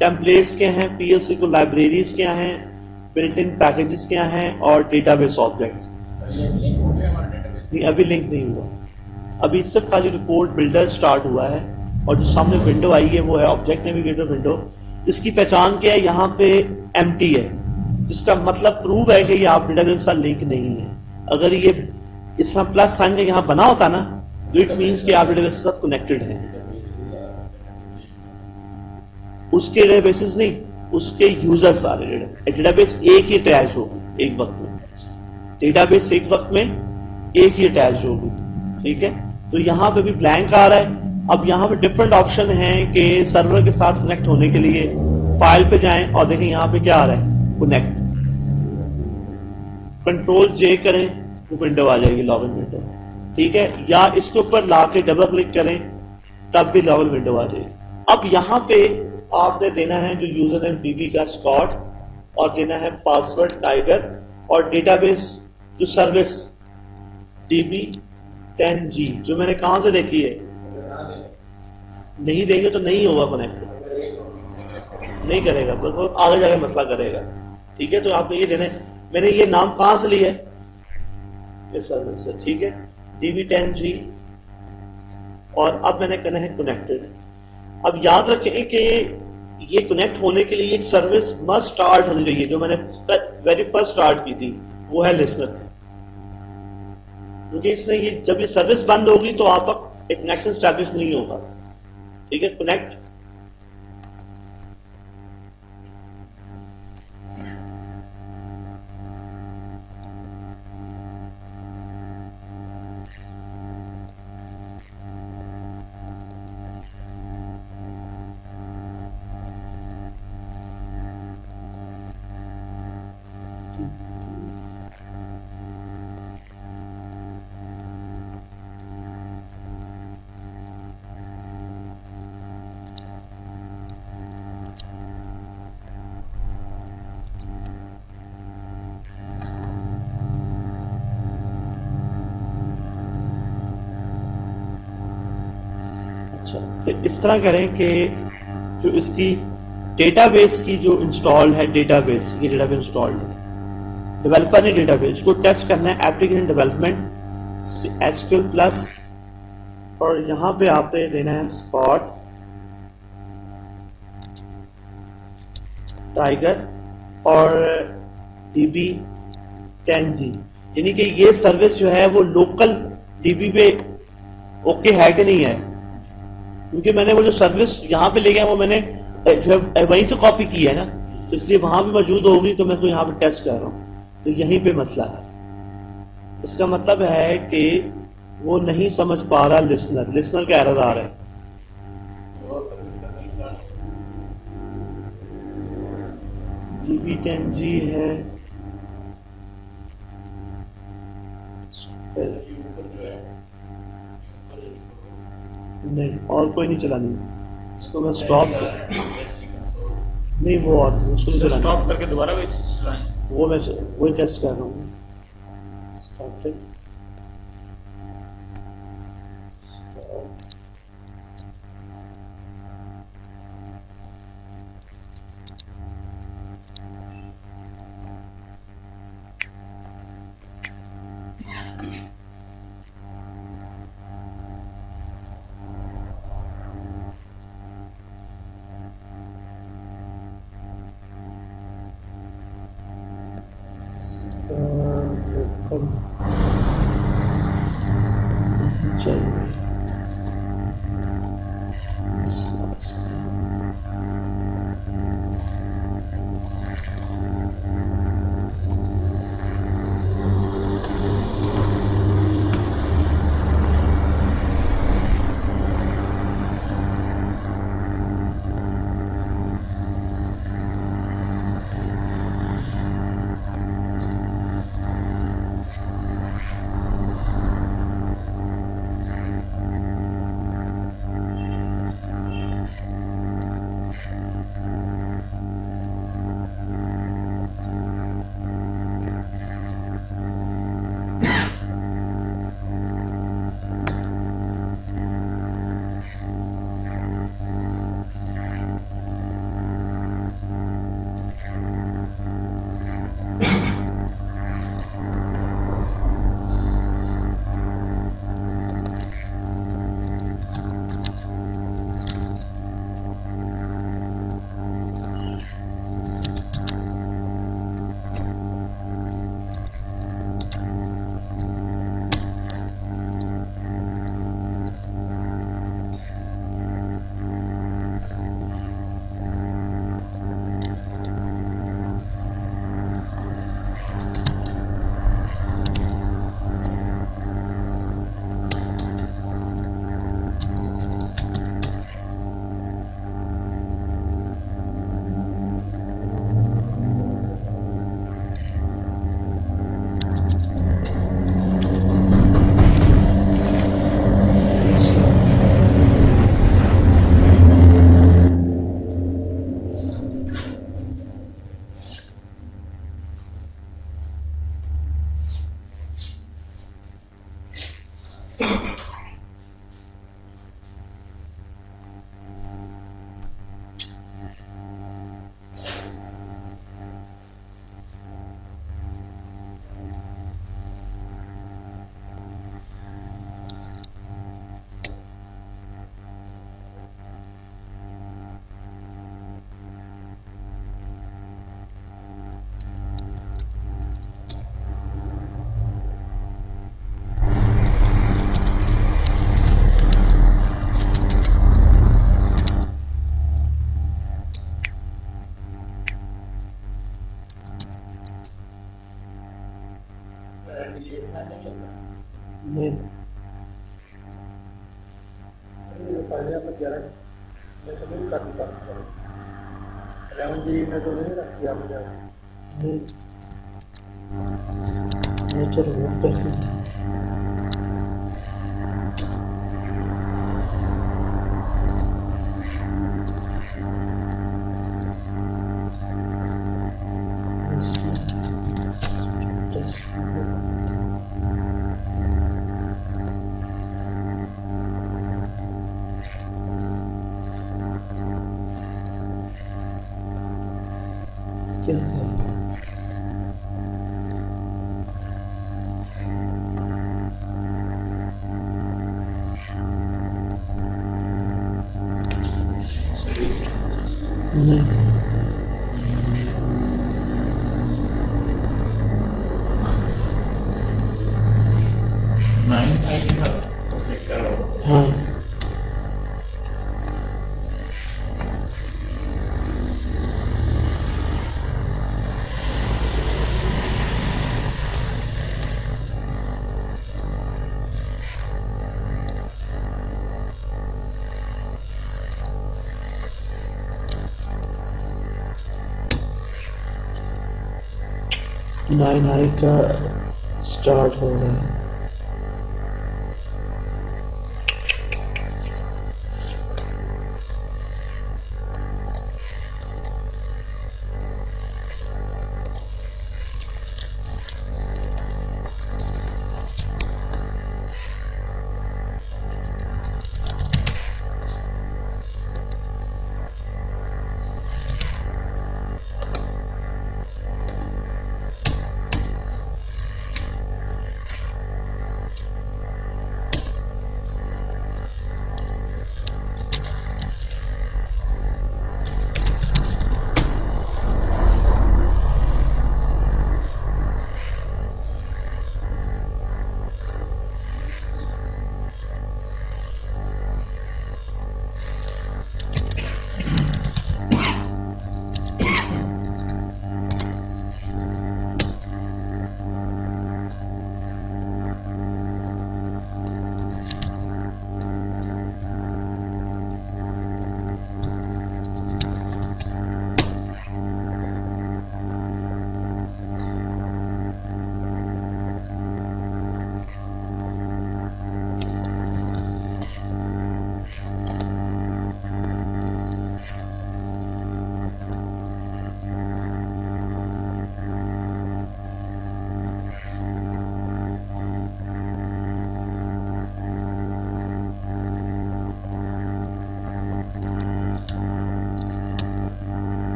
Templates क्या हैं, PLC को लाइब्रेरीज क्या हैं, बिल्ट इन पैकेजेस क्या हैं और डेटाबेस ऑब्जेक्ट्स। नहीं, अभी लिंक नहीं हुआ, अभी सिर्फ खाली रिपोर्ट बिल्डर स्टार्ट हुआ है और जो सामने विंडो आई है वो है ऑब्जेक्ट नेविगेटर विंडो। इसकी पहचान क्या है, यहाँ पे एम्प्टी है, जिसका मतलब प्रूव है कि ये आप डेटाबेस के साथ लिंक नहीं है। अगर ये इस तरह प्लस साइन का यहाँ बना होता ना तो इट मीन्स कि आप डेटाबेस के साथ कनेक्टेड हैं। उसके डेटाबेसेस नहीं, उसके यूजर सारे डेटाबेस एक ही अटैच हो एक वक्त में, डेटाबेस एक वक्त में एक ही अटैच होगी, ठीक है। तो यहाँ पे भी ब्लैंक आ रहा है। अब यहाँ पे डिफरेंट ऑप्शन है कि सर्वर के साथ कनेक्ट होने के लिए फाइल पे जाएं और देखें यहाँ पे क्या आ रहा है, कनेक्ट। कंट्रोल जे करें वो विंडो आ जाएगी, लॉगिन विंडो, ठीक है। या इसके ऊपर लाके डबल क्लिक करें तब भी लॉगिन विंडो आ जाएगी। अब यहाँ पे आपने देना है जो यूजर नेम डीबी का स्कॉट और देना है पासवर्ड टाइगर और डेटाबेस जो सर्विस DB10G जो मैंने कहां से देखी है। नहीं देंगे तो नहीं होगा कनेक्ट, नहीं करेगा, बिल्कुल आगे जाके मसला करेगा, ठीक है। तो आपने ये देना है, मैंने ये नाम कहां से लिया है, इस सर्विस से, ठीक है, DB10G और अब मैंने करना है कनेक्टेड। अब याद रखें कि ये कनेक्ट होने के लिए एक सर्विस मस्ट स्टार्ट होनी चाहिए, जो मैंने वेरी फर्स्ट स्टार्ट की थी वो है लिसनर, क्योंकि इसने ये जब ये सर्विस बंद होगी तो आपका एक कनेक्शन स्टैब्लिश नहीं होगा, ठीक है। कनेक्ट इस तरह करें कि जो इसकी डेटाबेस की जो इंस्टॉल्ड है, डेटाबेस ये डेटाबेस इंस्टॉल्ड है, डेवलपर ने डेटाबेस को टेस्ट करना है, एप्लीकेशन डेवलपमेंट SQL प्लस और यहाँ पे आपने देना है स्पॉट टाइगर और DB10G, यानी कि ये सर्विस जो है वो लोकल DB पे ओके है कि नहीं है, क्योंकि मैंने वो जो सर्विस यहाँ पे ले गया वो मैंने जो है वहीं से कॉपी की है ना, तो इसलिए वहां भी मौजूद होगी, तो मैं इसको यहाँ पे टेस्ट कर रहा हूँ, तो यहीं पे मसला है। इसका मतलब है कि वो नहीं समझ पा रहा लिसनर का एरर आ रहा है। DB10G है, नहीं और कोई नहीं चलानी, इसको मैं स्टॉप नहीं, वो और उसको नहीं चलाना, स्टॉप करके दोबारा वो मैं वही टेस्ट कर रहा हूँ। स्टॉप नहीं पहले आपने 11 में तो नहीं काफी काम किया 11 जी में तो नहीं रखी आपने नेचर रिमूव करके क्या है नहीं हाँ नाइन आई का स्टार्ट हो रहा है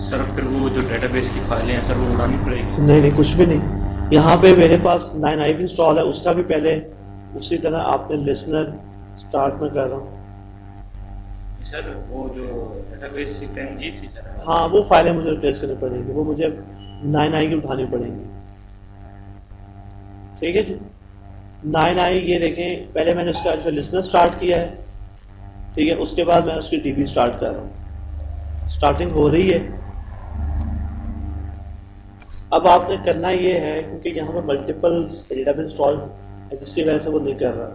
सर फिर वो जो डेटाबेस की फाइलें हैं सर वो उड़ानी पड़ेगी? नहीं कुछ भी नहीं। यहाँ पे मेरे पास 9i भी इंस्टॉल है, उसका भी पहले उसी तरह आपने लिसनर स्टार्ट में कर रहा हूँ सर। वो जो डेटाबेस की 10G थी सर, हाँ वो फाइलें मुझे रिप्लेस करनी पड़ेंगी, वो मुझे 9i की उठानी पड़ेंगी। ठीक है जी। 9i ये देखें, पहले मैंने उसका जो लिसनर स्टार्ट किया है, ठीक है, उसके बाद मैं उसकी डीबी स्टार्ट कर रहा हूँ, स्टार्टिंग हो रही है। अब आपने करना ये है, क्योंकि यहाँ पर मल्टीपल डेटाबेस इंस्टॉल है जिसकी वजह से वो नहीं कर रहा,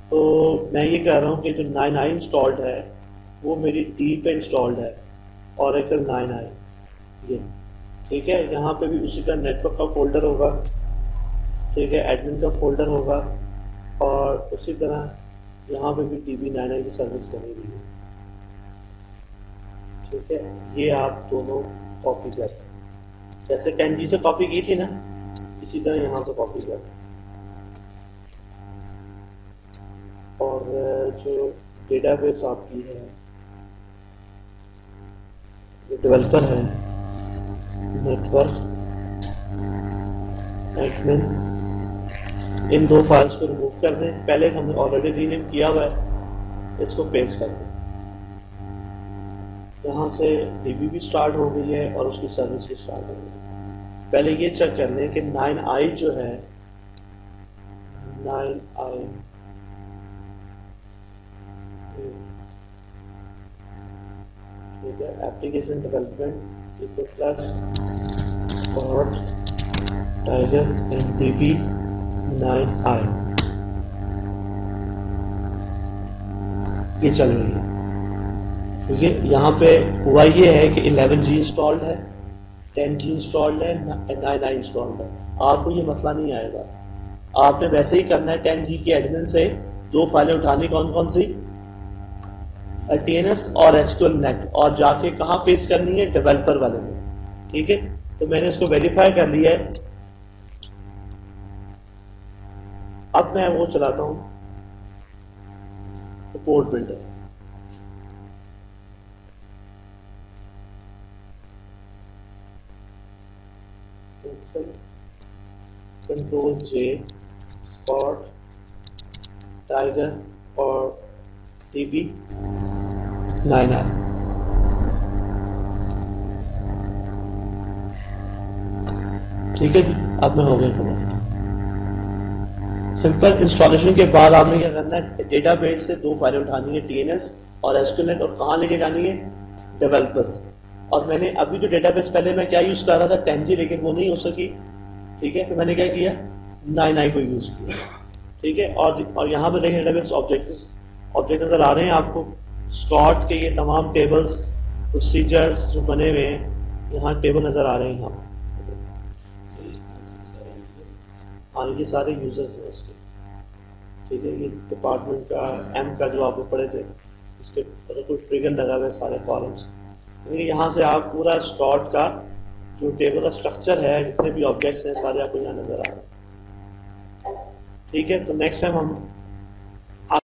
तो मैं ये कह रहा हूँ कि जो 9i इंस्टॉल्ड है वो मेरी डी पे इंस्टॉल्ड है, Oracle 9i ये, ठीक है। यहाँ पे भी उसी का नेटवर्क का फोल्डर होगा, ठीक है, एडमिन का फोल्डर होगा, और उसी तरह यहाँ पे भी DB9i की सर्विस बनी हुई है, ठीक है। ये आप दोनों कॉपी कर, जैसे 10G से कॉपी की थी ना, इसी तरह यहाँ से कॉपी कर। और जो डेटाबेस आपकी है, जो डेवलपर है, नेटवर्क एडमिन, इन दो फाइल्स को रिमूव कर दें। पहले हमने ऑलरेडी रीनेम किया हुआ है, इसको पेस्ट कर दें। यहाँ से डीबी भी स्टार्ट हो गई है और उसकी सर्विस भी स्टार्ट हो गई है। पहले ये चेक कर लें कि 9i जो है, 9i ठीक है, एप्लीकेशन डेवलपमेंट C++ और टाइगर एंड DB9i ये चल रही है, ठीक है। यहाँ पे हुआ ये है कि 11G इंस्टॉल्ड है, 10G इंस्टॉल्ड है, 9i इंस्टॉल्ड है। आपको ये मसला नहीं आएगा, आपने वैसे ही करना है। 10G के एडमिन से दो फाइलें उठानी, कौन कौन सी, TNS और SQLnet, और जाके कहाँ पेस्ट करनी है, डेवलपर वाले में, ठीक है। तो मैंने इसको वेरीफाई कर लिया है। अब मैं वो चलाता हूँ report builder, Ctrl+J spot tiger और DB9i, ठीक है जी। अब मैं हो गया कनेक्ट। सिंपल इंस्टॉलेशन के बाद आपने क्या करना है, डेटाबेस से दो फाइलें उठानी है, TNS और SQLnet, और कहाँ लेके जानी है, डेवलपर्स। और मैंने अभी जो डेटाबेस पहले मैं क्या यूज़ कर रहा था, 10G, लेकिन वो नहीं हो सकी, ठीक है। फिर मैंने क्या किया, 9i को यूज़ किया, ठीक है। और यहाँ पे देखें डेटाबेस ऑब्जेक्ट नज़र आ रहे हैं आपको, स्कॉट के ये तमाम टेबल्स, प्रोसीजर्स जो बने हुए हैं, यहाँ टेबल नज़र आ रहे हैं यहाँ। हाँ, ये सारे यूजर्स हैं इसके, ठीक है। ये डिपार्टमेंट का M का जो आपको पढ़े थे, इसके कोई ट्रिगर लगा हुआ है सारे कॉलम्स। यहाँ से आप पूरा स्कॉट का जो टेबल का स्ट्रक्चर है, जितने भी ऑब्जेक्ट्स हैं, सारे आपको यहाँ नजर आ रहे हैं, ठीक है। तो नेक्स्ट टाइम हम